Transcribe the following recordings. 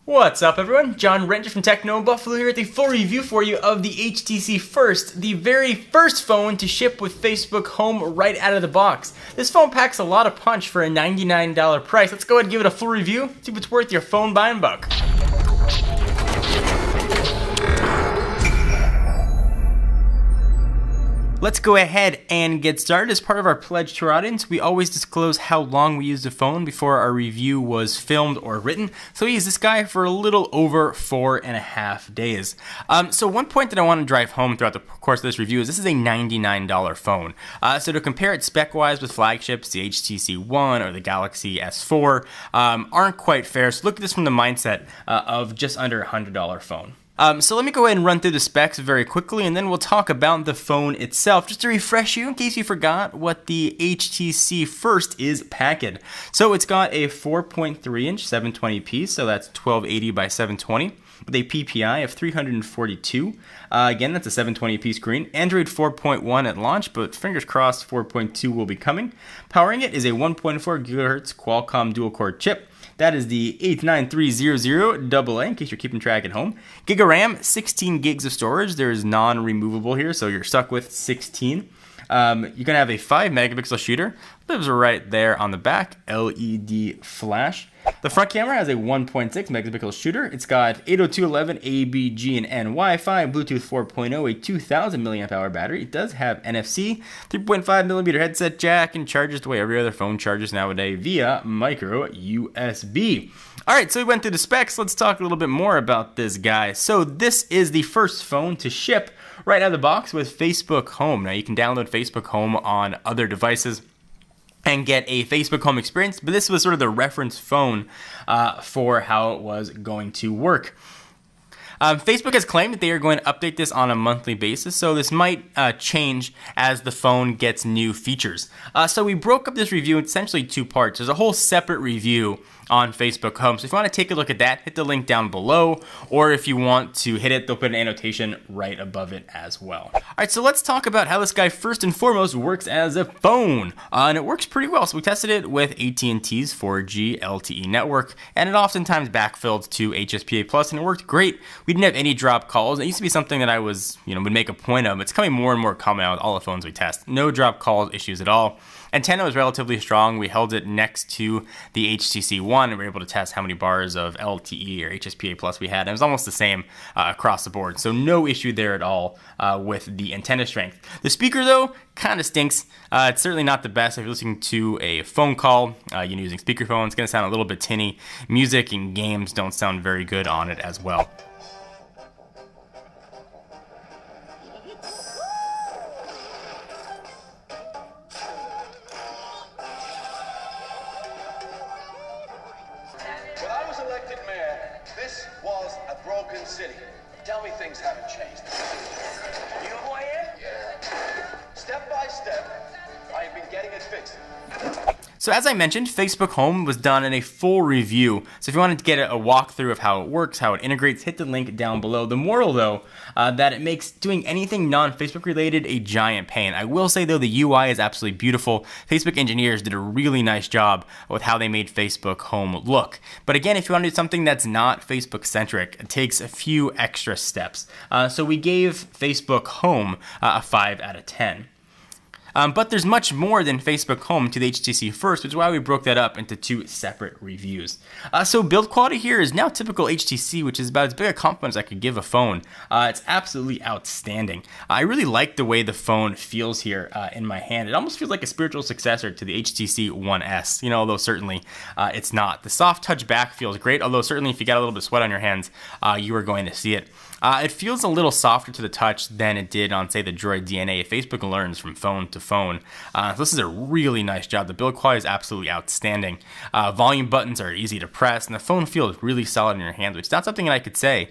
What's up everyone, John Ranger from Techno Buffalo here with a full review for you of the HTC First, the very first phone to ship with Facebook Home right out of the box. This phone packs a lot of punch for a $99 price. Let's go ahead and give it a full review, see if it's worth your phone buying buck. Let's go ahead and get started. As part of our pledge to our audience, we always disclose how long we used the phone before our review was filmed or written. So we used this guy for a little over 4.5 days. So one point that I want to drive home throughout the course of this review is this is a $99 phone. So to compare it spec-wise with flagships, the HTC One or the Galaxy S4 aren't quite fair. So look at this from the mindset of just under a $100 phone. So let me go ahead and run through the specs very quickly, and then we'll talk about the phone itself, just to refresh you in case you forgot what the HTC First is packaged. So it's got a 4.3-inch 720p, so that's 1280 by 720, with a PPI of 342. Again, that's a 720p screen. Android 4.1 at launch, but fingers crossed 4.2 will be coming. Powering it is a 1.4 GHz Qualcomm dual-core chip. That is the 89300AA, in case you're keeping track at home. Giga RAM, 16 gigs of storage. There's non-removable here, so you're stuck with 16. You're going to have a 5 megapixel shooter. Lives right there on the back. LED flash. The front camera has a 1.6 megapixel shooter. It's got 802.11 ABG and N Wi-Fi, Bluetooth 4.0, a 2000 milliamp hour battery. It does have NFC, 3.5 millimeter headset jack, and charges the way every other phone charges nowadays via micro USB. All right, so we went through the specs. Let's talk a little bit more about this guy. So this is the first phone to ship right out of the box with Facebook Home. Now you can download Facebook Home on other devices and get a Facebook Home experience, but this was sort of the reference phone for how it was going to work. Facebook has claimed that they are going to update this on a monthly basis, so this might change as the phone gets new features. So we broke up this review in essentially two parts. There's a whole separate review on Facebook Home, so if you want to take a look at that, hit the link down below, or if you want to hit it, they'll put an annotation right above it as well. Alright, so let's talk about how this guy first and foremost works as a phone, and it works pretty well. So we tested it with AT&T's 4G LTE network, and it oftentimes backfilled to HSPA Plus, and it worked great. We didn't have any drop calls. It used to be something that I would make a point of. It's coming more and more common now with all the phones we test. No drop calls issues at all. Antenna was relatively strong. We held it next to the HTC One and we were able to test how many bars of LTE or HSPA Plus we had. And it was almost the same across the board. So no issue there at all with the antenna strength. The speaker though kind of stinks. It's certainly not the best. If you're listening to a phone call, using speakerphone, it's going to sound a little bit tinny. Music and games don't sound very good on it as well. When I was elected mayor, this was a broken city. Tell me things haven't changed. You know who I am? Yeah. Step by step, I have been getting it fixed. So as I mentioned, Facebook Home was done in a full review. So if you wanted to get a walkthrough of how it works, how it integrates, hit the link down below. The moral though, that it makes doing anything non-Facebook related a giant pain. I will say though, the UI is absolutely beautiful. Facebook engineers did a really nice job with how they made Facebook Home look. But again, if you want to do something that's not Facebook centric, it takes a few extra steps. So we gave Facebook Home a 5 out of 10. But there's much more than Facebook Home to the HTC First, which is why we broke that up into two separate reviews. So build quality here is now typical HTC, which is about as big a compliment as I could give a phone. It's absolutely outstanding. I really like the way the phone feels here in my hand. It almost feels like a spiritual successor to the HTC One S, although certainly it's not. The soft touch back feels great, although certainly if you got a little bit of sweat on your hands, you are going to see it. It feels a little softer to the touch than it did on, say, the Droid DNA. Facebook learns from phone to phone. So this is a really nice job. The build quality is absolutely outstanding. Volume buttons are easy to press, and the phone feels really solid in your hands, which is not something that I could say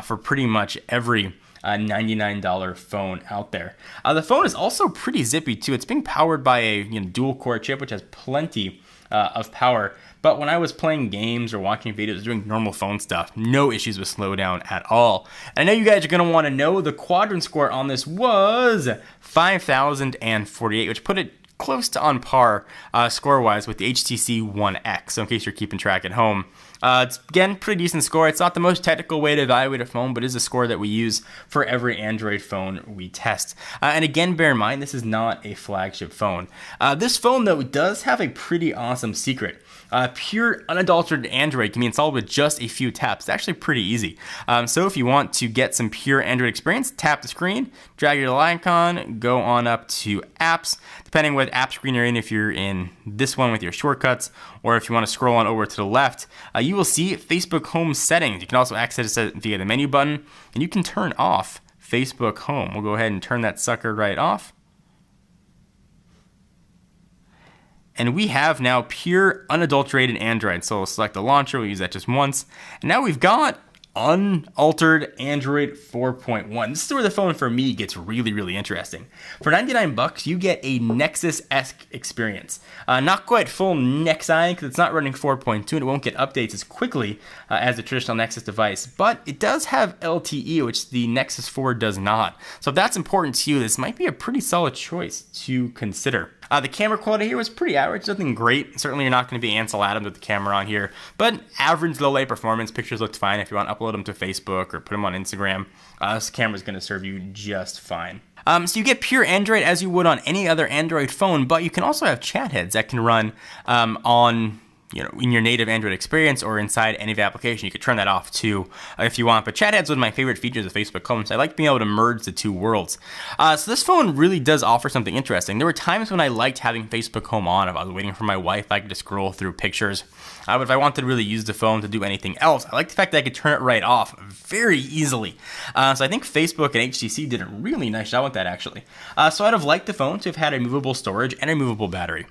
for pretty much every $99 phone out there. The phone is also pretty zippy too. It's being powered by a dual core chip, which has plenty of power. But when I was playing games or watching videos, doing normal phone stuff, no issues with slowdown at all. And I know you guys are going to want to know the quadrant score on this was 5,048, which put it close to on par score-wise with the HTC One X. So in case you're keeping track at home, It's, again, pretty decent score. It's not the most technical way to evaluate a phone, but is a score that we use for every Android phone we test. And again, bear in mind, this is not a flagship phone. This phone, though, does have a pretty awesome secret. Pure unadulterated Android can be installed with just a few taps. It's actually pretty easy. So if you want to get some pure Android experience, tap the screen, drag your little icon, go on up to apps. Depending what app screen you're in, if you're in this one with your shortcuts, or if you want to scroll on over to the left, you will see Facebook Home settings. You can also access it via the menu button, and you can turn off Facebook Home. We'll go ahead and turn that sucker right off. And we have now pure unadulterated Android. So we'll select the launcher, we'll use that just once. And now we've got unaltered Android 4.1. This is where the phone for me gets really, really interesting. For $99, you get a Nexus-esque experience. Not quite full Nexi, because it's not running 4.2 and it won't get updates as quickly as a traditional Nexus device, but it does have LTE, which the Nexus 4 does not. So if that's important to you, this might be a pretty solid choice to consider. The camera quality here was pretty average, nothing great. Certainly you're not going to be Ansel Adams with the camera on here, but average low light performance. Pictures looked fine. If you want to upload them to Facebook or put them on Instagram, this camera is going to serve you just fine. So you get pure Android as you would on any other Android phone, but you can also have chat heads that can run on, in your native Android experience or inside any of the application. You could turn that off too if you want. But chat heads was one of my favorite features of Facebook Home, so I like being able to merge the two worlds. So this phone really does offer something interesting. There were times when I liked having Facebook Home on. If I was waiting for my wife, I could just scroll through pictures. But if I wanted to really use the phone to do anything else, I like the fact that I could turn it right off very easily. So I think Facebook and HTC did a really nice job with that, actually. So I'd have liked the phone to have had a movable storage and a movable battery.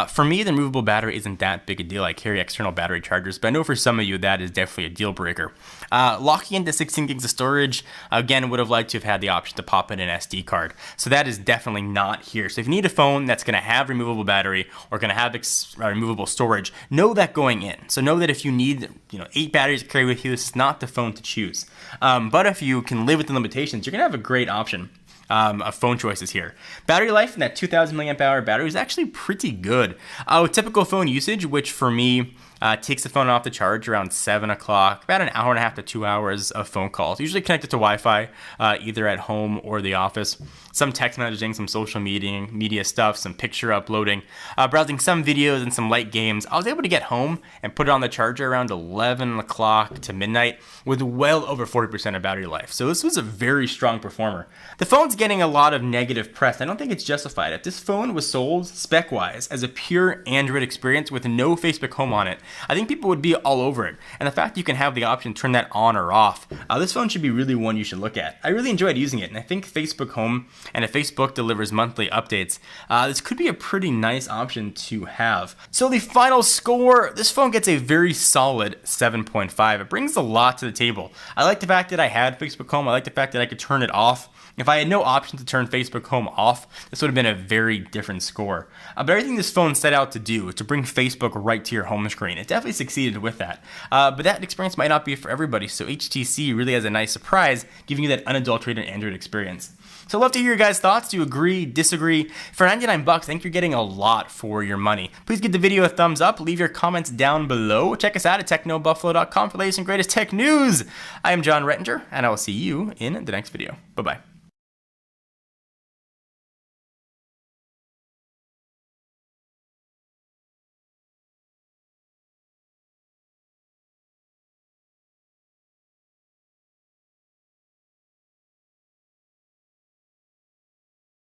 For me, the movable battery isn't that big a deal. I carry external battery chargers, but I know for some of you that is definitely a deal breaker. Locking into 16 gigs of storage, again, would have liked to have had the option to pop in an SD card. So that is definitely not here. So if you need a phone that's going to have removable battery or going to have removable storage, know that going in. So know that if you need 8 batteries to carry with you, this is not the phone to choose. But if you can live with the limitations, you're going to have a great option of phone choices here. Battery life in that 2,000 milliamp hour battery is actually pretty good. Typical phone usage, which for me takes the phone off the charge around 7 o'clock, about an hour and a half to 2 hours of phone calls, usually connected to Wi-Fi, either at home or the office. Some text messaging, some social media stuff, some picture uploading, browsing some videos and some light games. I was able to get home and put it on the charger around 11 o'clock to midnight with well over 40% of battery life. So this was a very strong performer. The phone's getting a lot of negative press. I don't think it's justified. If this phone was sold spec-wise as a pure Android experience with no Facebook Home on it, I think people would be all over it. And the fact that you can have the option to turn that on or off, this phone should be really one you should look at. I really enjoyed using it, and I think Facebook Home, and if Facebook delivers monthly updates, this could be a pretty nice option to have. So the final score, this phone gets a very solid 7.5. It brings a lot to the table. I like the fact that I had Facebook Home. I like the fact that I could turn it off. If I had no option to turn Facebook Home off, this would have been a very different score. But everything this phone set out to do is to bring Facebook right to your home screen. It definitely succeeded with that. But that experience might not be for everybody, so HTC really has a nice surprise, giving you that unadulterated Android experience. So I'd love to hear your guys' thoughts. Do you agree, disagree? For $99, I think you're getting a lot for your money. Please give the video a thumbs up. Leave your comments down below. Check us out at technobuffalo.com for the latest and greatest tech news. I am John Rettinger, and I will see you in the next video. Bye-bye.